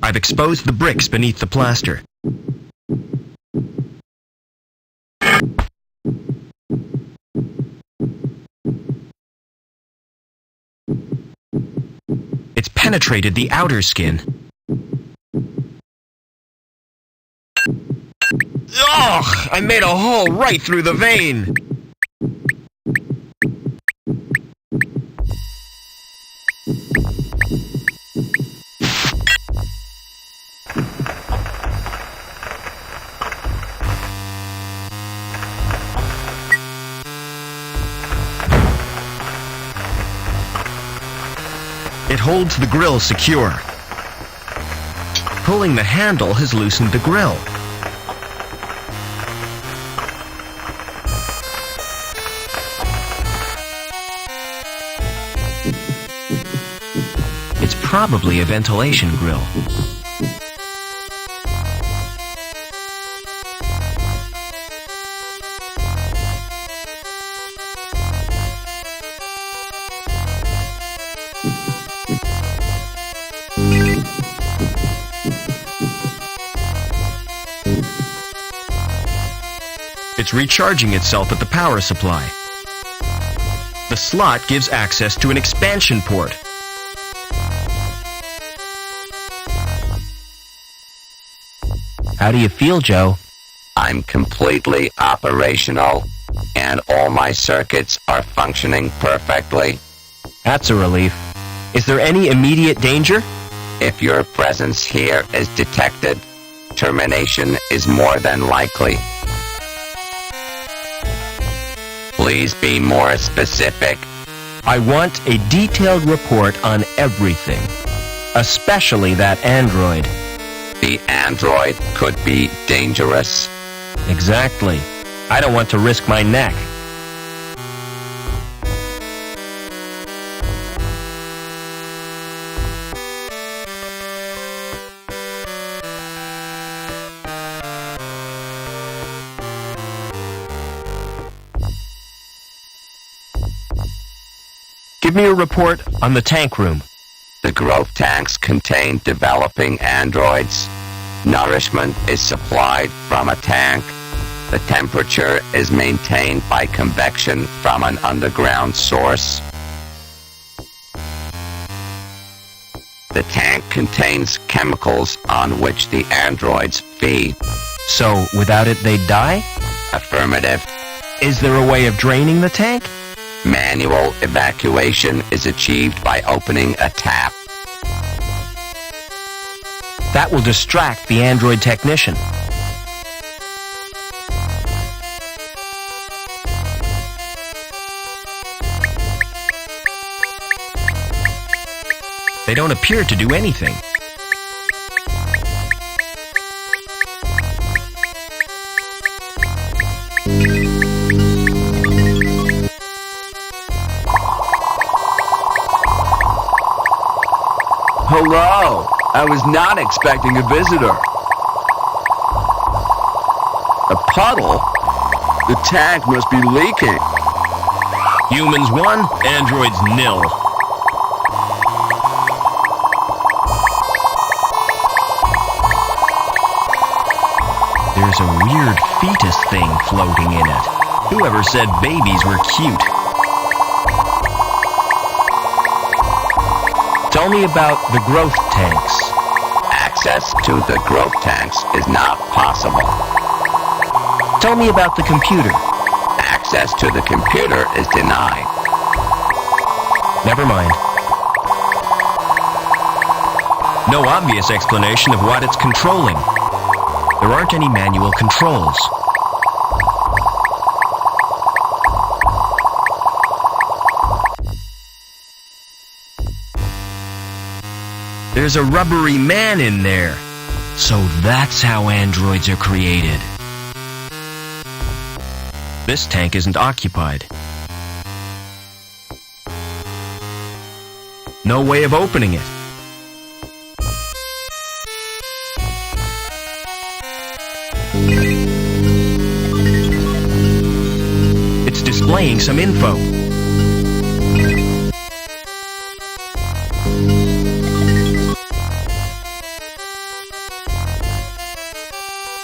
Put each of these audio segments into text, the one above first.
I've exposed the bricks beneath the plaster. It's penetrated the outer skin. Ugh! I made a hole right through the vein! It holds the grill secure. Pulling the handle has loosened the grill. It's probably a ventilation grill. It's recharging itself at the power supply. The slot gives access to an expansion port. How do you feel, Joe? I'm completely operational, and all my circuits are functioning perfectly. That's a relief. Is there any immediate danger? If your presence here is detected, termination is more than likely. Please be more specific. I want a detailed report on everything, especially that android. The android could be dangerous. Exactly. I don't want to risk my neck. Give me a report on the tank room. The growth tanks contain developing androids. Nourishment is supplied from a tank. The temperature is maintained by convection from an underground source. The tank contains chemicals on which the androids feed. So, without it, they'd die? Affirmative. Is there a way of draining the tank? Manual evacuation is achieved by opening a tap. That will distract the android technician. They don't appear to do anything. Hello! I was not expecting a visitor. A puddle? The tank must be leaking. Humans 1, androids 0. There's a weird fetus thing floating in it. Whoever said babies were cute? Tell me about the growth tanks. Access to the growth tanks is not possible. Tell me about the computer. Access to the computer is denied. Never mind. No obvious explanation of what it's controlling. There aren't any manual controls. There's a rubbery man in there. So that's how androids are created. This tank isn't occupied. No way of opening it. It's displaying some info.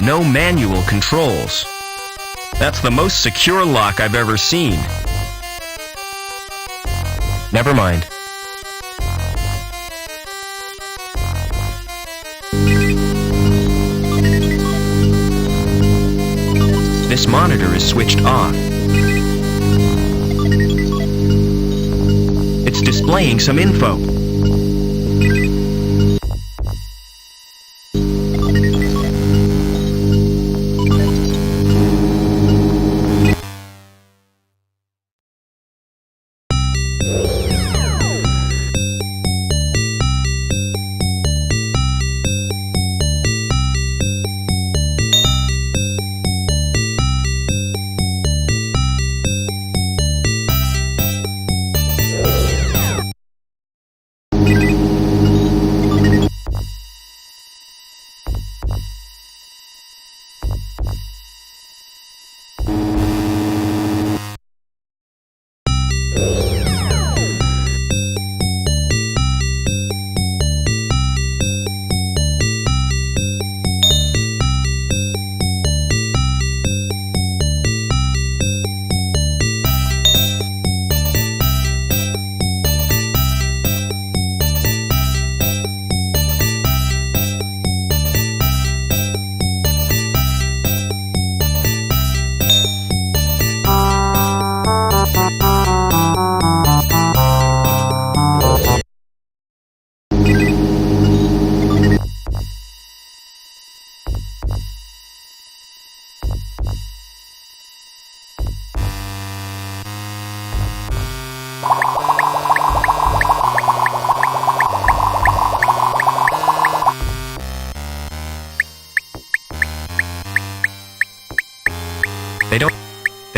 No manual controls. That's the most secure lock I've ever seen. Never mind. This monitor is switched off. It's displaying some info.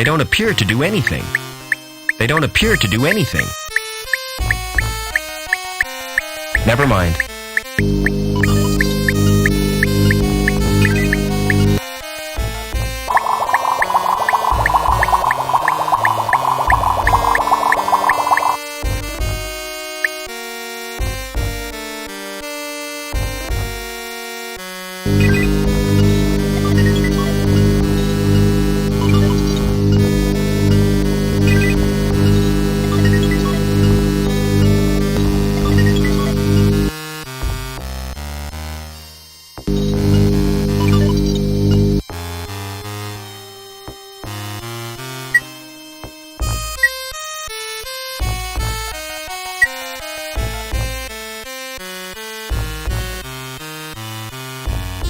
They don't appear to do anything. They don't appear to do anything. Never mind.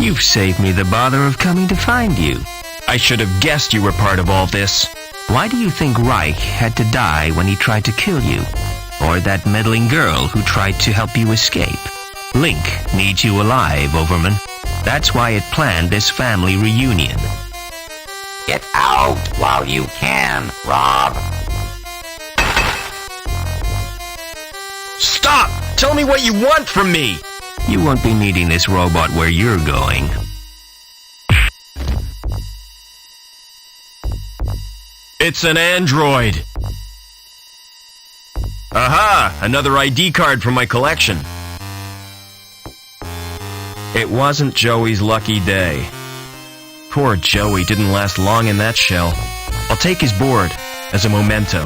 You've saved me the bother of coming to find you. I should have guessed you were part of all this. Why do you think Reich had to die when he tried to kill you? Or that meddling girl who tried to help you escape? Link needs you alive, Overman. That's why it planned this family reunion. Get out while you can, Rob. Stop! Tell me what you want from me! You won't be needing this robot where you're going. It's an android! Aha! Another ID card from my collection. It wasn't Joey's lucky day. Poor Joey didn't last long in that shell. I'll take his board as a memento.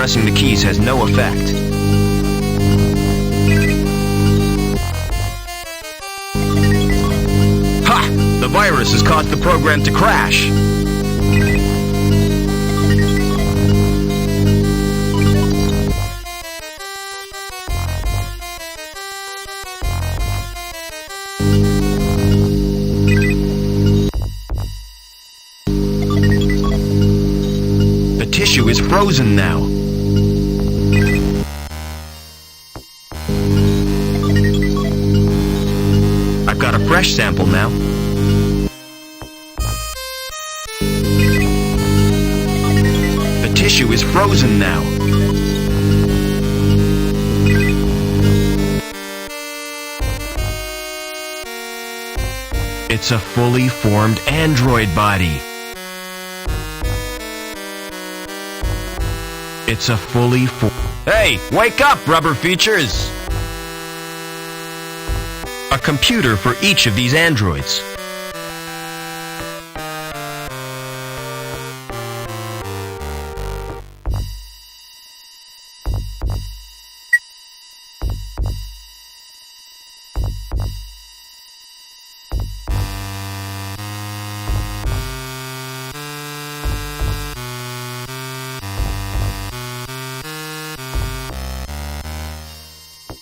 pressing the keys has no effect. Ha! The virus has caused the program to crash. The tissue is frozen now. I've got a fresh sample now. The tissue is frozen now. It's a fully formed android body. It's a fully Hey, wake up, rubber features! A computer for each of these androids.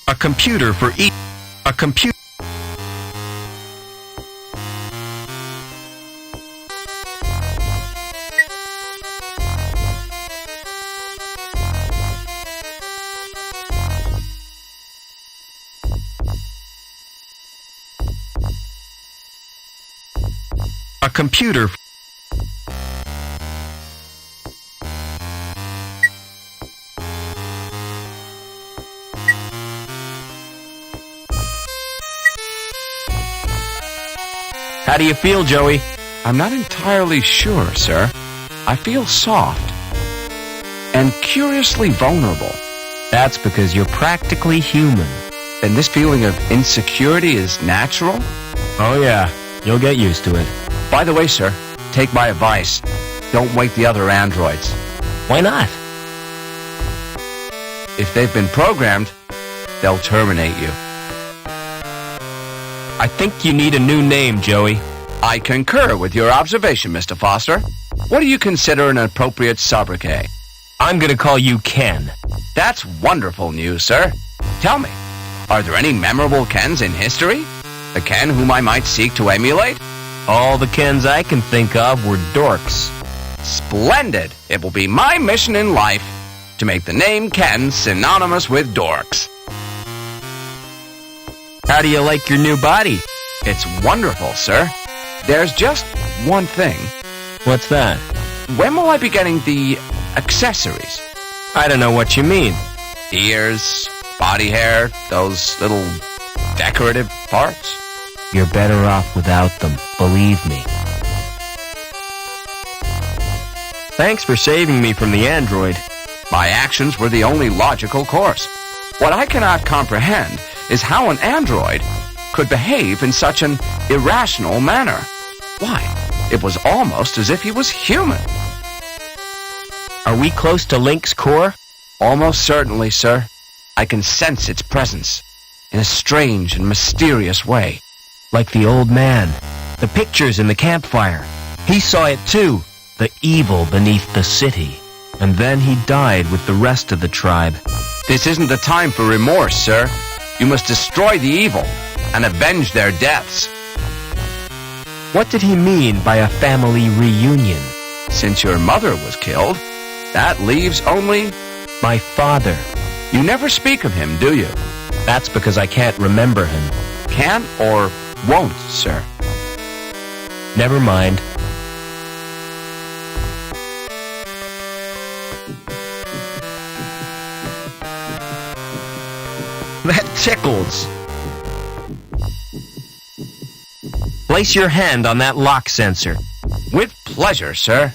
A computer for each. A computer. A computer. How do you feel, Joey? I'm not entirely sure, sir. I feel soft and curiously vulnerable. That's because you're practically human. And this feeling of insecurity is natural? Oh yeah, you'll get used to it. By the way, sir, take my advice. Don't wake the other androids. Why not? If they've been programmed, they'll terminate you. I think you need a new name, Joey. I concur with your observation, Mr. Foster. What do you consider an appropriate sobriquet? I'm gonna call you Ken. That's wonderful news, sir. Tell me, are there any memorable Kens in history? A Ken whom I might seek to emulate? All the Kens I can think of were dorks. Splendid! It will be my mission in life to make the name Ken synonymous with dorks. How do you like your new body? It's wonderful, sir. There's just one thing. What's that? When will I be getting the accessories? I don't know what you mean. Ears, body hair, those little decorative parts? You're better off without them, believe me. Thanks for saving me from the android. My actions were the only logical course. What I cannot comprehend is how an android could behave in such an irrational manner. Why, it was almost as if he was human. Are we close to Link's core? Almost certainly, sir. I can sense its presence in a strange and mysterious way. Like the old man. The pictures in the campfire. He saw it too. The evil beneath the city. And then he died with the rest of the tribe. This isn't the time for remorse, sir. You must destroy the evil and avenge their deaths. What did he mean by a family reunion? Since your mother was killed, that leaves only my father. You never speak of him, do you? That's because I can't remember him. Can't or won't, sir? Never mind. That tickles. Place your hand on that lock sensor. With pleasure, sir.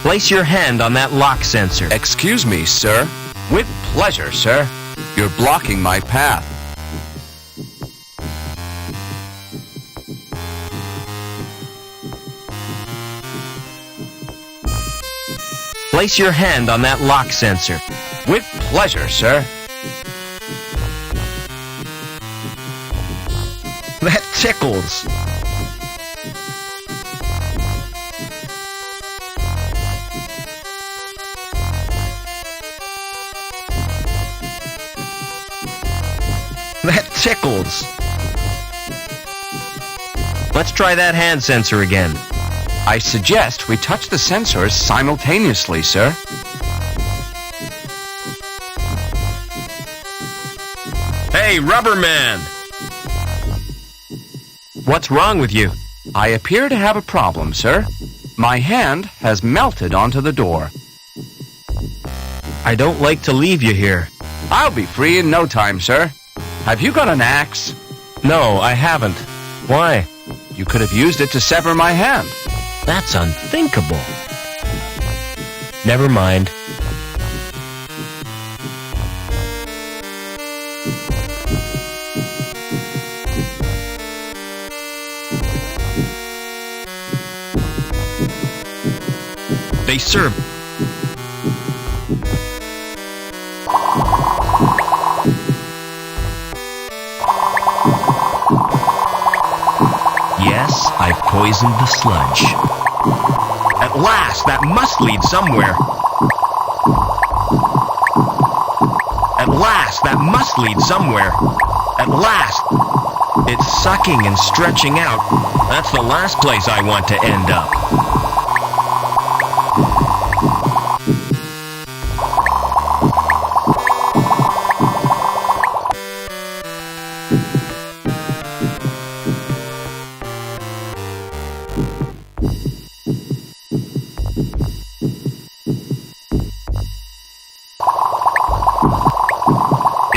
Place your hand on that lock sensor. Excuse me, sir. With pleasure, sir. You're blocking my path. Place your hand on that lock sensor. With pleasure, sir. That tickles. That tickles. Let's try that hand sensor again. I suggest we touch the sensors simultaneously, sir. Hey, Rubber Man! What's wrong with you? I appear to have a problem, sir. My hand has melted onto the door. I don't like to leave you here. I'll be free in no time, sir. Have you got an axe? No, I haven't. Why? You could have used it to sever my hand. That's unthinkable. Never mind. They serve. Yes, I've poisoned the sludge. At last, that must lead somewhere. At last, that must lead somewhere. At last. It's sucking and stretching out. That's the last place I want to end up.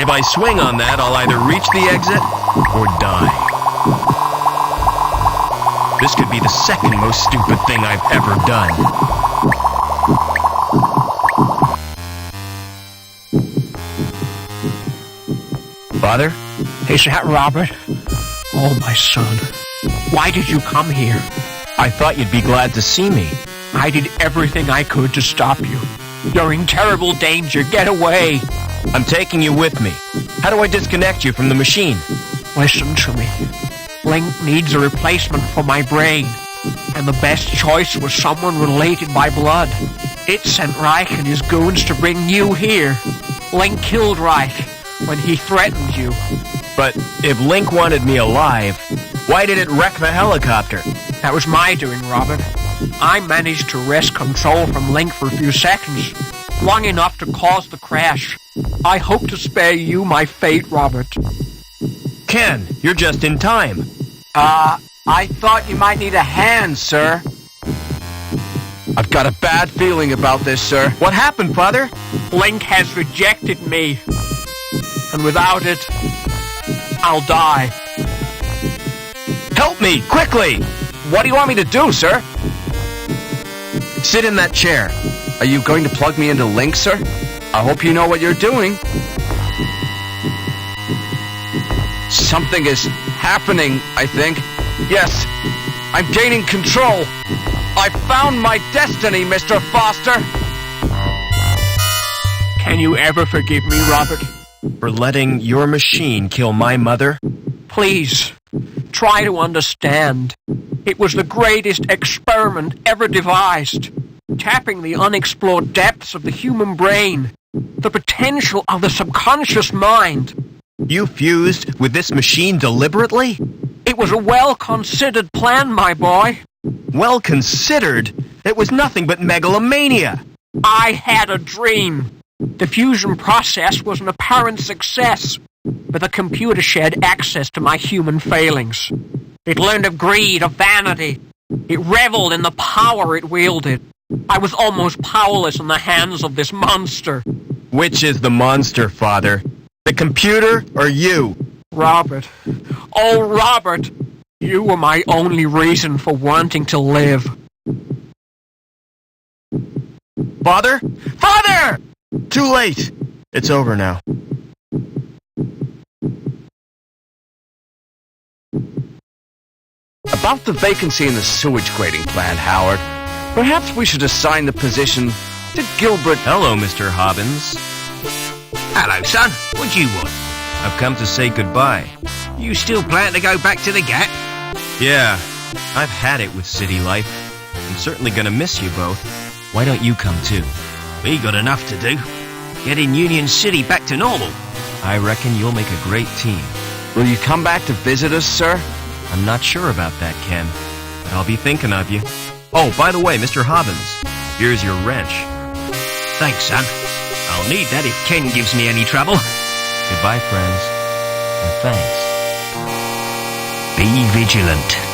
If I swing on that, I'll either reach the exit or die. This could be the second most stupid thing I've ever done. Father? Is that Robert? Oh, my son. Why did you come here? I thought you'd be glad to see me. I did everything I could to stop you. You're in terrible danger. Get away. I'm taking you with me. How do I disconnect you from the machine? Listen to me. Link needs a replacement for my brain, and the best choice was someone related by blood. It sent Reich and his goons to bring you here. Link killed Reich when he threatened you. But if Link wanted me alive, why did it wreck the helicopter? That was my doing, Robert. I managed to wrest control from Link for a few seconds, long enough to cause the crash. I hope to spare you my fate, Robert. Ken, you're just in time. I thought you might need a hand, sir. I've got a bad feeling about this, sir. What happened, Father? Link has rejected me, and without it, I'll die. Help me, quickly! What do you want me to do, sir? Sit in that chair. Are you going to plug me into Link, sir? I hope you know what you're doing. Something is happening, I think. Yes, I'm gaining control. I found my destiny, Mr. Foster. Can you ever forgive me, Robert? For letting your machine kill my mother? Please, try to understand. It was the greatest experiment ever devised, tapping the unexplored depths of the human brain, the potential of the subconscious mind. You fused with this machine deliberately? It was a well-considered plan, my boy. Well considered? It was nothing but megalomania. I had a dream. The fusion process was an apparent success, but the computer shared access to my human failings. It learned of greed, of vanity. It reveled in the power it wielded. I was almost powerless in the hands of this monster. Which is the monster, Father? The computer or you? Robert. Oh, Robert. You were my only reason for wanting to live. Father? Father! Too late. It's over now. About the vacancy in the sewage grading plant, Howard, perhaps we should assign the position Did Gilbert... Hello, Mr. Hobbins. Hello, son. What do you want? I've come to say goodbye. You still plan to go back to the Gap? Yeah, I've had it with city life. I'm certainly gonna miss you both. Why don't you come too? We got enough to do. Getting Union City back to normal. I reckon you'll make a great team. Will you come back to visit us, sir? I'm not sure about that, Ken, but I'll be thinking of you. Oh, by the way, Mr. Hobbins, here's your wrench. Thanks, son. I'll need that if Ken gives me any trouble. Goodbye, friends, and thanks. Be vigilant.